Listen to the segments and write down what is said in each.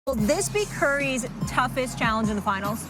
Will this be Curry's toughest challenge in the finals?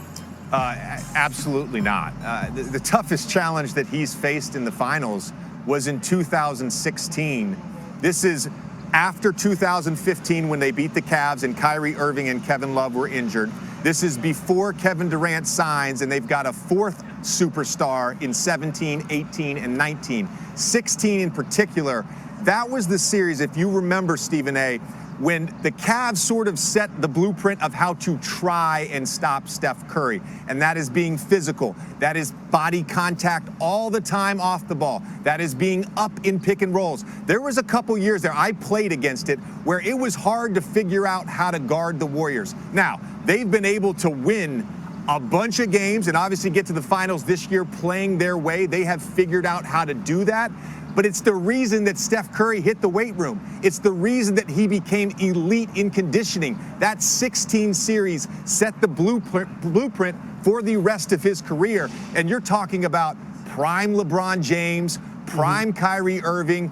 Absolutely not. The toughest challenge that he's faced in the finals was in 2016. This is after 2015 when they beat the Cavs and Kyrie Irving and Kevin Love were injured. This is before Kevin Durant signs, and they've got a fourth superstar in 17, 18, and 19. 16 in particular. That was the series, if you remember, Stephen A., when the Cavs sort of set the blueprint of how to try and stop Steph Curry. And that is being physical. That is body contact all the time off the ball. That is being up in pick and rolls. There was a couple years there, I played against it, where it was hard to figure out how to guard the Warriors. Now, they've been able to win a bunch of games and obviously get to the finals this year playing their way. They have figured out how to do that. But it's the reason that Steph Curry hit the weight room. It's the reason that he became elite in conditioning. That 16 series set the blueprint for the rest of his career. And you're talking about prime LeBron James, prime Kyrie Irving,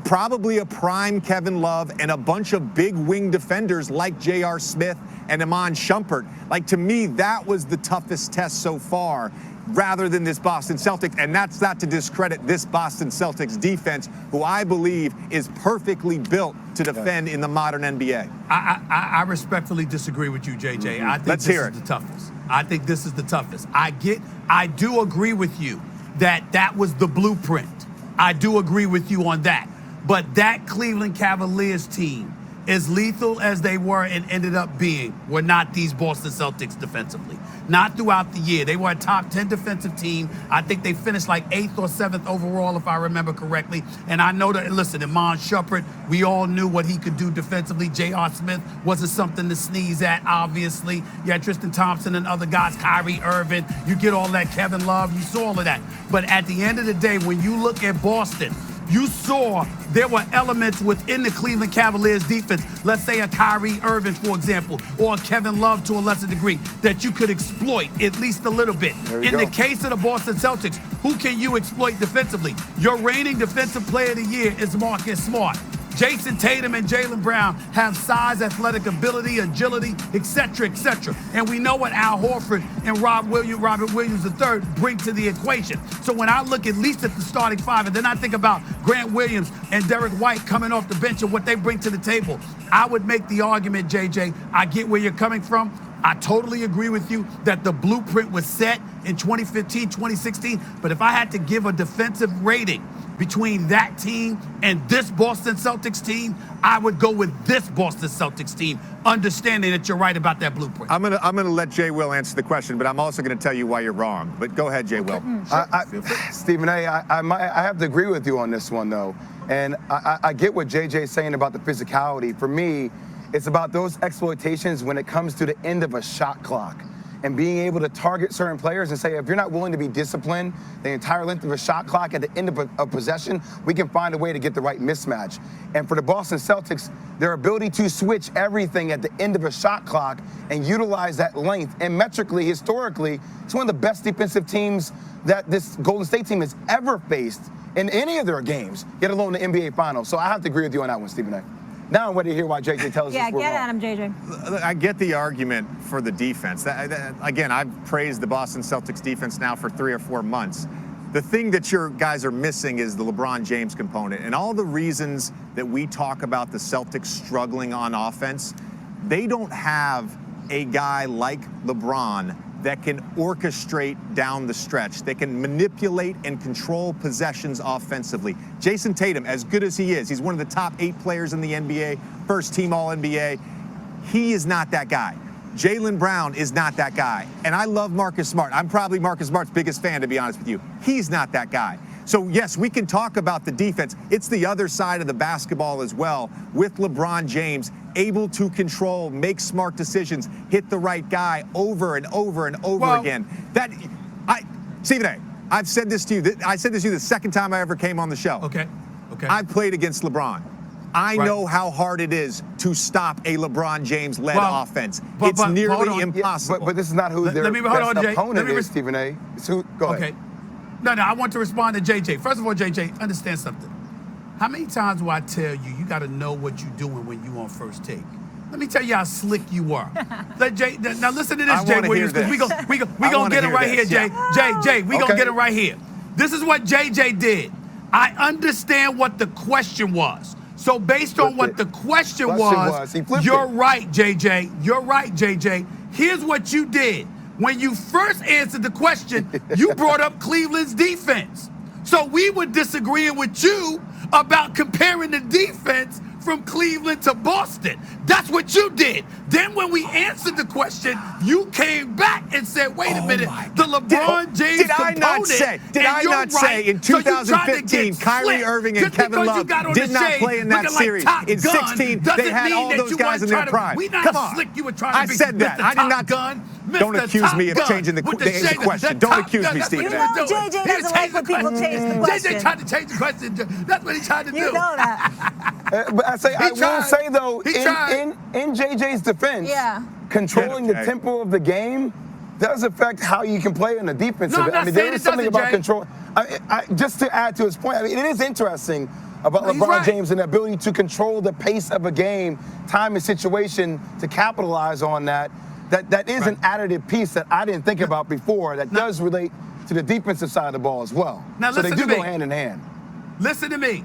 probably a prime Kevin Love, and a bunch of big wing defenders like J.R. Smith and Iman Shumpert. Like, to me, that was the toughest test so far, rather than this Boston Celtics. And that's not to discredit this Boston Celtics defense, who I believe is perfectly built to defend in the modern NBA. I respectfully disagree with you, JJ. I think this is the toughest. I think this is the toughest. I do agree with you that was the blueprint. I do agree with you on that. But that Cleveland Cavaliers team, as lethal as they were and ended up being, were not these Boston Celtics defensively. Not throughout the year. They were a top 10 defensive team. I think they finished like 8th or 7th overall, if I remember correctly. And I know that, listen, Iman Shumpert, we all knew what he could do defensively. J.R. Smith wasn't something to sneeze at, obviously. You had Tristan Thompson and other guys, Kyrie Irving. You get all that, Kevin Love. You saw all of that. But at the end of the day, when you look at Boston, you saw there were elements within the Cleveland Cavaliers defense, let's say a Kyrie Irving, for example, or a Kevin Love to a lesser degree, that you could exploit at least a little bit. In the case of the Boston Celtics, who can you exploit defensively? Your reigning defensive player of the year is Marcus Smart. Jason Tatum and Jaylen Brown have size, athletic ability, agility, etc., etc. And we know what Al Horford and Robert Williams III bring to the equation. So when I look at least at the starting five, and then I think about Grant Williams and Derek White coming off the bench and what they bring to the table, I would make the argument, JJ, I get where you're coming from. I totally agree with you that the blueprint was set in 2015, 2016. But if I had to give a defensive rating between that team and this Boston Celtics team, I would go with this Boston Celtics team, understanding that you're right about that blueprint. I'm gonna let Jay Will answer the question, but I'm also gonna tell you why you're wrong. But go ahead, Jay Will. Stephen A., I have to agree with you on this one, though. And I get what JJ's saying about the physicality. For me, it's about those exploitations when it comes to the end of a shot clock and being able to target certain players and say, if you're not willing to be disciplined the entire length of a shot clock at the end of a possession, we can find a way to get the right mismatch. And for the Boston Celtics, their ability to switch everything at the end of a shot clock and utilize that length, and metrically, historically, it's one of the best defensive teams that this Golden State team has ever faced in any of their games, let alone the NBA Finals. So I have to agree with you on that one, Stephen A. Now I'm ready to hear why JJ tells us we're wrong. Yeah, get at him, JJ. I get the argument for the defense. Again, I've praised the Boston Celtics defense now for 3 or 4 months. The thing that your guys are missing is the LeBron James component. And all the reasons that we talk about the Celtics struggling on offense, they don't have a guy like LeBron that can orchestrate down the stretch. They can manipulate and control possessions offensively. Jason Tatum, as good as he is, he's one of the top 8 players in the NBA, first team All-NBA. He is not that guy. Jaylen Brown is not that guy. And I love Marcus Smart. I'm probably Marcus Smart's biggest fan, to be honest with you. He's not that guy. So, yes, we can talk about the defense. It's the other side of the basketball as well, with LeBron James able to control, make smart decisions, hit the right guy over and over and over again. Stephen A., I've said this to you. I said this to you the second time I ever came on the show. Okay. I've played against LeBron. I know how hard it is to stop a LeBron James-led offense. It's nearly impossible. But this is not who their best opponent is, Stephen A. Go ahead. No, I want to respond to JJ. First of all, JJ, understand something. How many times will I tell you, you got to know what you're doing when you on first take? Let me tell you how slick you were. Now listen to I this, Jay wanna Williams, hear because this. we I gonna wanna get it hear right this, here, yeah. Jay, we gonna Okay. get it right here. This is what JJ did. I understand what the question was. So based on what the question was, he flipped you're it. right, JJ. You're right, JJ. Here's what you did. When you first answered the question, you brought up Cleveland's defense. So we were disagreeing with you about comparing the defense from Cleveland to Boston. That's what you did. Then when we answered the question, you came back and said, wait a minute, the LeBron James Did I not say? Did I not say in 2015 Kyrie Irving and Kevin Love did not play in that series? In 16, they had all those guys in their prime. Come on. I said that. I did not. Don't accuse me of changing the question. Don't accuse me, Stephen. You know JJ doesn't like when people change the question. JJ tried to change the question. That's what he tried to do. You know that. But I will say though, in JJ's defense, Yeah. controlling the tempo of the game does affect how you can play in the defense. No, I'm not there saying is it something doesn't, about Jay. control. Just to add to his point, it is interesting about No, he's LeBron right. James and the ability to control the pace of a game, time and situation to capitalize on that. That is an additive piece that I didn't think about before that does relate to the defensive side of the ball as well. Now so they listen do to go me. hand in hand. Listen to me.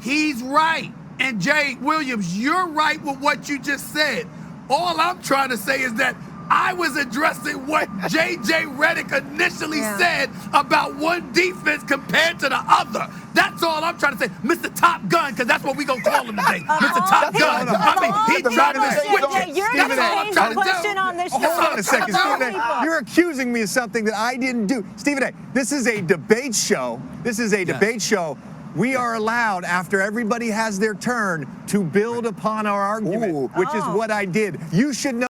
He's right. And Jay Williams, you're right with what you just said. All I'm trying to say is that I was addressing what J.J. Redick initially said about one defense compared to the other. That's all I'm trying to say. Mr. Top Gun, because that's what we're going to call him today. Mr. Top Gun. I mean, he tried to switch it. You're That's all I'm changing trying the to question do. on this show. Hold on a second, Stephen A. People. You're accusing me of something that I didn't do. Stephen A., this is a debate show. This is a debate show. We are allowed, after everybody has their turn, to build upon our argument, which is what I did. You should know.